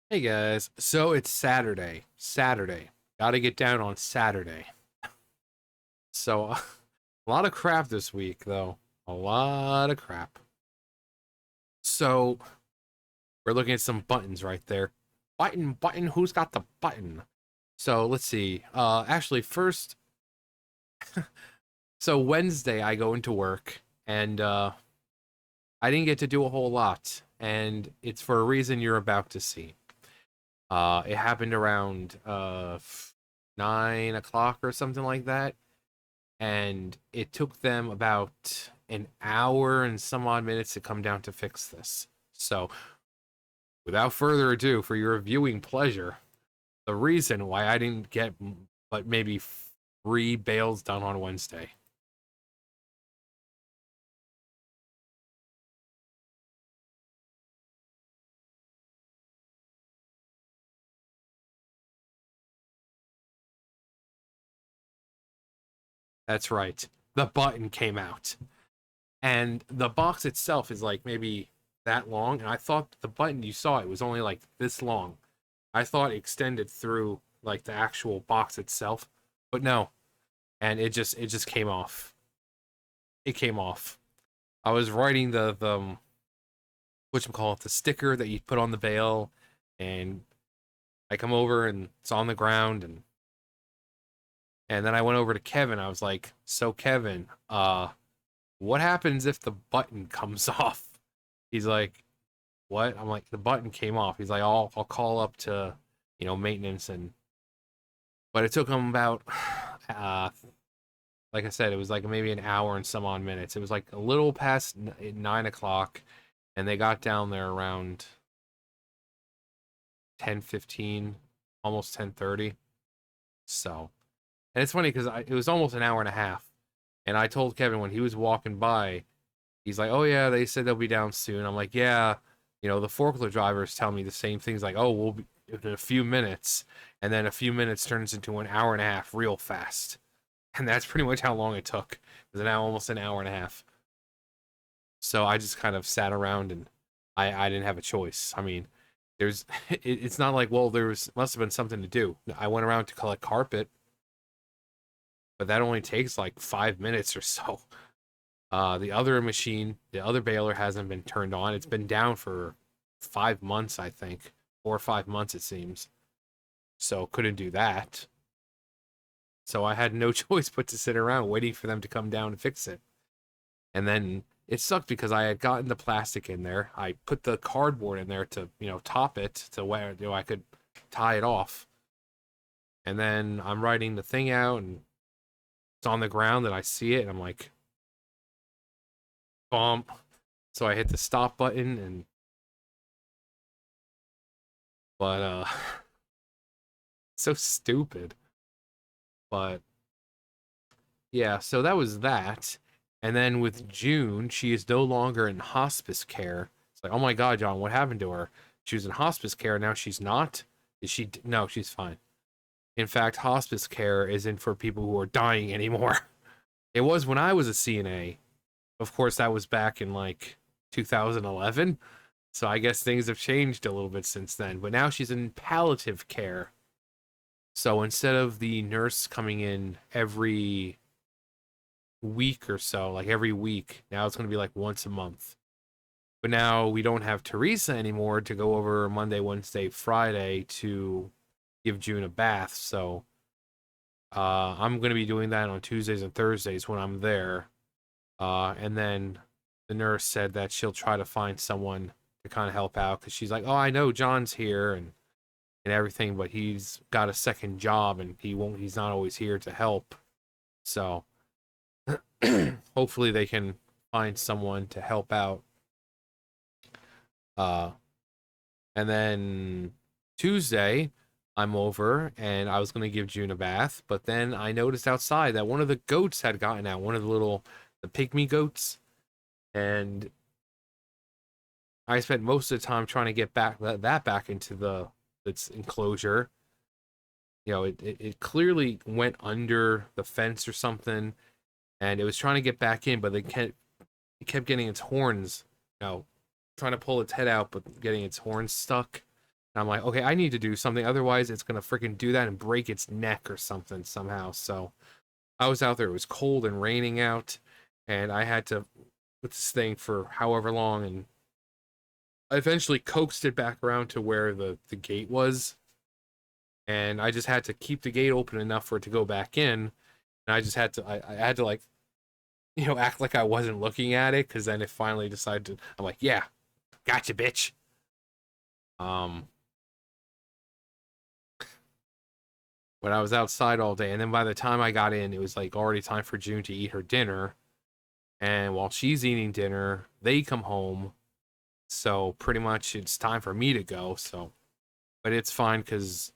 Hey guys, so it's Saturday. Saturday. Gotta get down on Saturday. So, a lot of crap this week, though. A lot of crap. So, we're looking at some buttons right there. Button, who's got the button? So, let's see. Actually, first, so Wednesday I go into work, and I didn't get to do a whole lot, and it's for a reason you're about to see. It happened around 9 o'clock or something like that, and it took them about an hour and some odd minutes to come down to fix this. So, without further ado, for your viewing pleasure, the reason why I didn't get but maybe three bales done on Wednesday. That's right. The button came out. And the box itself is like maybe that long. And I thought the button you saw it was only like this long. I thought it extended through like the actual box itself. But no, and it just came off. It came off. I was writing the whatchamacallit, the sticker that you put on the bale, and I come over and it's on the ground, and then I went over to Kevin. I was like, "So Kevin, what happens if the button comes off?" He's like, "What?" I'm like, "The button came off." He's like, "I'll call up to, maintenance." And but it took him about uh like I said, it was like maybe an hour and some odd minutes. It was like a little past 9 o'clock, and they got down there around 10:15, almost 10:30. So, and it's funny because it was almost an hour and a half, and I told Kevin when he was walking by, he's like, "Oh yeah, they said they'll be down soon." I'm like, "Yeah, the forklift drivers tell me the same things. Like, oh, we'll be in a few minutes," and then a few minutes turns into an hour and a half real fast, and that's pretty much how long it took. It was now almost an hour and a half. So I just kind of sat around, and I didn't have a choice. I mean, it's not like, well, must have been something to do. I went around to collect carpet, but that only takes like 5 minutes or so. The other machine, the other baler hasn't been turned on. It's been down for 5 months, I think. 4 or 5 months it seems. So couldn't do that. So I had no choice but to sit around waiting for them to come down and fix it. And then it sucked because I had gotten the plastic in there. I put the cardboard in there to, top it to where I could tie it off. And then I'm writing the thing out, and it's on the ground, and I see it, and I'm like, bump. So I hit the stop button, and but so stupid. But yeah, so that was that. And then with June, she is no longer in hospice care. It's like, oh my God, John, what happened to her? She was in hospice care. Now she's not. Is she? No, she's fine. In fact, hospice care isn't for people who are dying anymore. It was when I was a CNA. Of course, that was back in like 2011. So I guess things have changed a little bit since then. But now she's in palliative care. So instead of the nurse coming in every week or so, like every week, now it's going to be like once a month. But now we don't have Teresa anymore to go over Monday, Wednesday, Friday to give June a bath. So I'm going to be doing that on Tuesdays and Thursdays when I'm there. And then the nurse said that she'll try to find someone to kind of help out because she's like, oh, I know John's here and everything, but he's got a second job and he's not always here to help. So hopefully they can find someone to help out. Uh, and then Tuesday, I'm over and I was going to give June a bath, but then I noticed outside that one of the goats had gotten out, one of the pygmy goats. And I spent most of the time trying to get that back into its enclosure. It clearly went under the fence or something, and it was trying to get back in, but it kept getting its horns, trying to pull its head out, but getting its horns stuck. And I'm like, okay, I need to do something. Otherwise, it's going to freaking do that and break its neck or something somehow. So I was out there. It was cold and raining out. And I had to put this thing for however long. And I eventually coaxed it back around to where the gate was. And I just had to keep the gate open enough for it to go back in. And I just had to, I had to like, act like I wasn't looking at it. Cause then it finally decided to, I'm like, yeah, gotcha, bitch. Um, but I was outside all day. And then by the time I got in, it was like already time for June to eat her dinner. And while she's eating dinner, they come home. So pretty much it's time for me to go. So, but it's fine because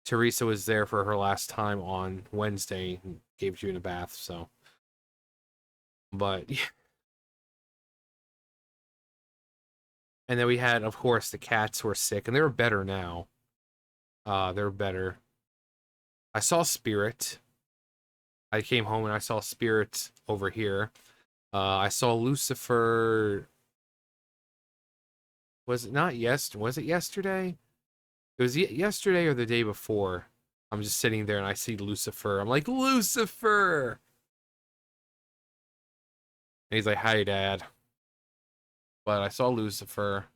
Teresa was there for her last time on Wednesday and gave June a bath. So, but yeah. And then we had, of course, the cats were sick and they were better now. They're better. I saw Spirit. I came home and I saw Spirit over here. I saw Lucifer. Was it not Was it yesterday? It was yesterday or the day before. I'm just sitting there and I see Lucifer. I'm like, Lucifer! And he's like, hi, Dad. But I saw Lucifer.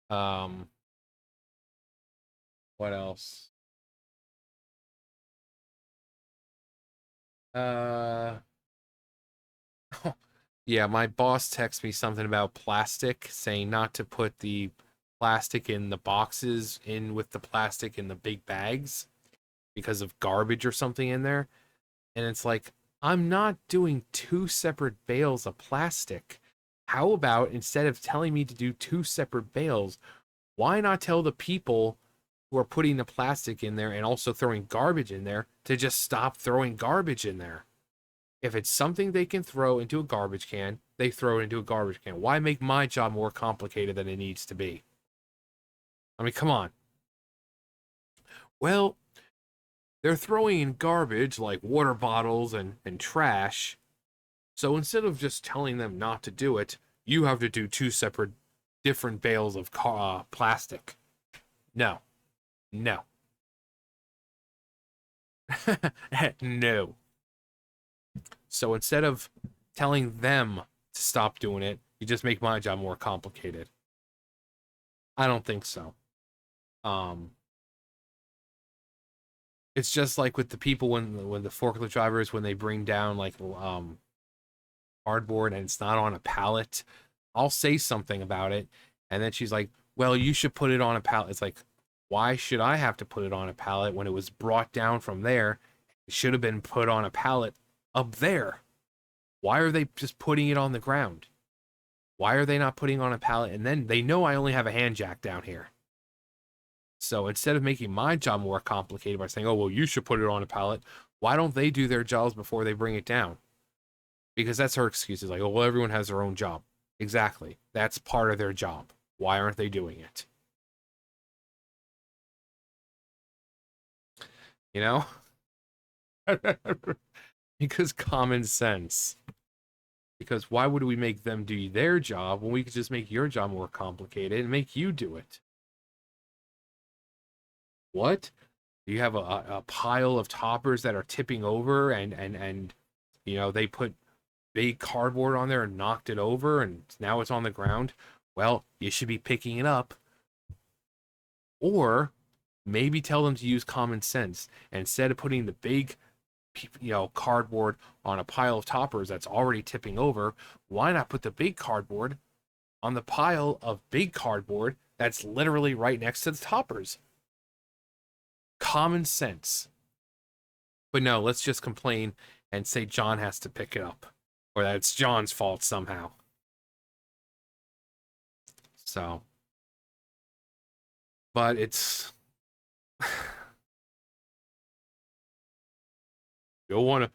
Um, what else? Uh, yeah, my boss texted me something about plastic, saying not to put the plastic in the boxes in with the plastic in the big bags because of garbage or something in there. And it's like, I'm not doing two separate bales of plastic. How about instead of telling me to do two separate bales, why not tell the people who are putting the plastic in there and also throwing garbage in there to just stop throwing garbage in there? If it's something they can throw into a garbage can, they throw it into a garbage can. Why make my job more complicated than it needs to be? I mean, come on. Well, they're throwing in garbage like water bottles and trash. So instead of just telling them not to do it, you have to do two separate, different bales of plastic. No, no, no. So instead of telling them to stop doing it, you just make my job more complicated. I don't think so. Um, it's just like with the people when the forklift drivers when they bring down like cardboard and it's not on a pallet, I'll say something about it, and then she's like, "Well, you should put it on a pallet." It's like, why should I have to put it on a pallet when it was brought down from there? It should have been put on a pallet up there. Why are they just putting it on the ground? Why are they not putting on a pallet? And then they know I only have a hand jack down here. So instead of making my job more complicated by saying, "Oh, well, you should put it on a pallet," why don't they do their jobs before they bring it down? Because that's her excuse. Is like, "Oh, well, everyone has their own job." Exactly. That's part of their job. Why aren't they doing it? You know? Because common sense. Because why would we make them do their job when we could just make your job more complicated and make you do it? What? You have a pile of toppers that are tipping over and they put big cardboard on there and knocked it over and now it's on the ground. Well, you should be picking it up. Or maybe tell them to use common sense. And instead of putting the big cardboard on a pile of toppers that's already tipping over, why not put the big cardboard on the pile of big cardboard that's literally right next to the toppers? Common sense. But no, let's just complain and say John has to pick it up or that it's John's fault somehow. So, but it's don't want to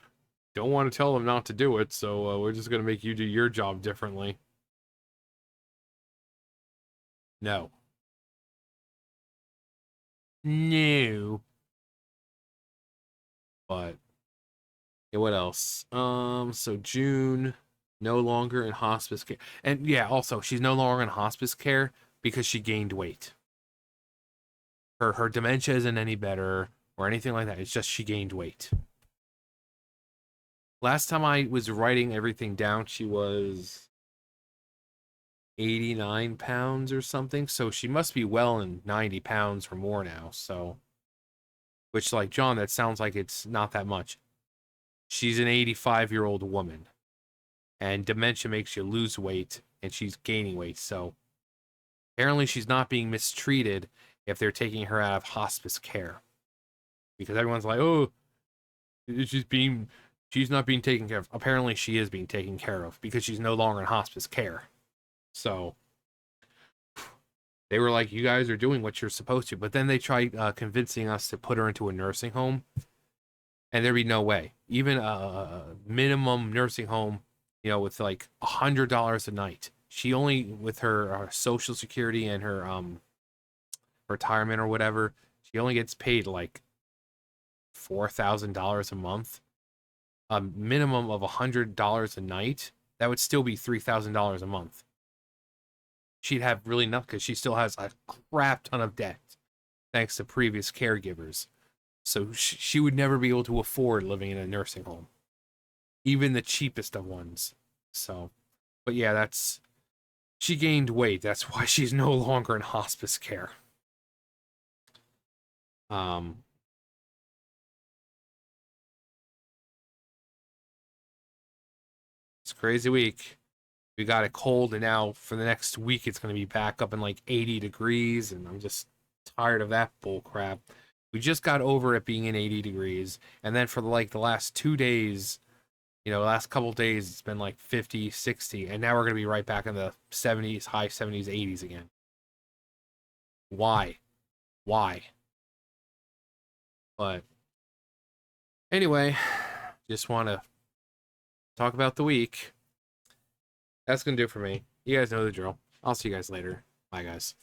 don't want to tell them not to do it, so we're just gonna make you do your job differently. No, no. But yeah, what else? So June no longer in hospice care, and yeah, also she's no longer in hospice care because she gained weight. Her dementia isn't any better or anything like that. It's just she gained weight. Last time I was writing everything down, she was 89 pounds or something. So she must be well in 90 pounds or more now. So, which, like, John, that sounds like it's not that much. She's an 85-year-old woman, and dementia makes you lose weight, and she's gaining weight. So, apparently, she's not being mistreated if they're taking her out of hospice care. Because everyone's like, oh, she's not being taken care of. Apparently, she is being taken care of because she's no longer in hospice care. So, they were like, you guys are doing what you're supposed to. But then they tried convincing us to put her into a nursing home, and there'd be no way. Even a minimum nursing home, with like $100 a night. She only, with her Social Security and her retirement or whatever, she only gets paid like $4,000 a month. A minimum of $100 a night. That would still be $3,000 a month. She'd have really nothing because she still has a crap ton of debt thanks to previous caregivers. So she would never be able to afford living in a nursing home, even the cheapest of ones. So, but yeah, she gained weight. That's why she's no longer in hospice care. It's a crazy week. We got a cold, and now for the next week, it's going to be back up in like 80 degrees, and I'm just tired of that bull crap. We just got over it being in 80 degrees, and then for the last 2 days, last couple days, it's been like 50, 60, and now we're going to be right back in the 70s, high 70s, 80s again. Why? Why? But anyway, just want to talk about the week. That's going to do it for me. You guys know the drill. I'll see you guys later. Bye, guys.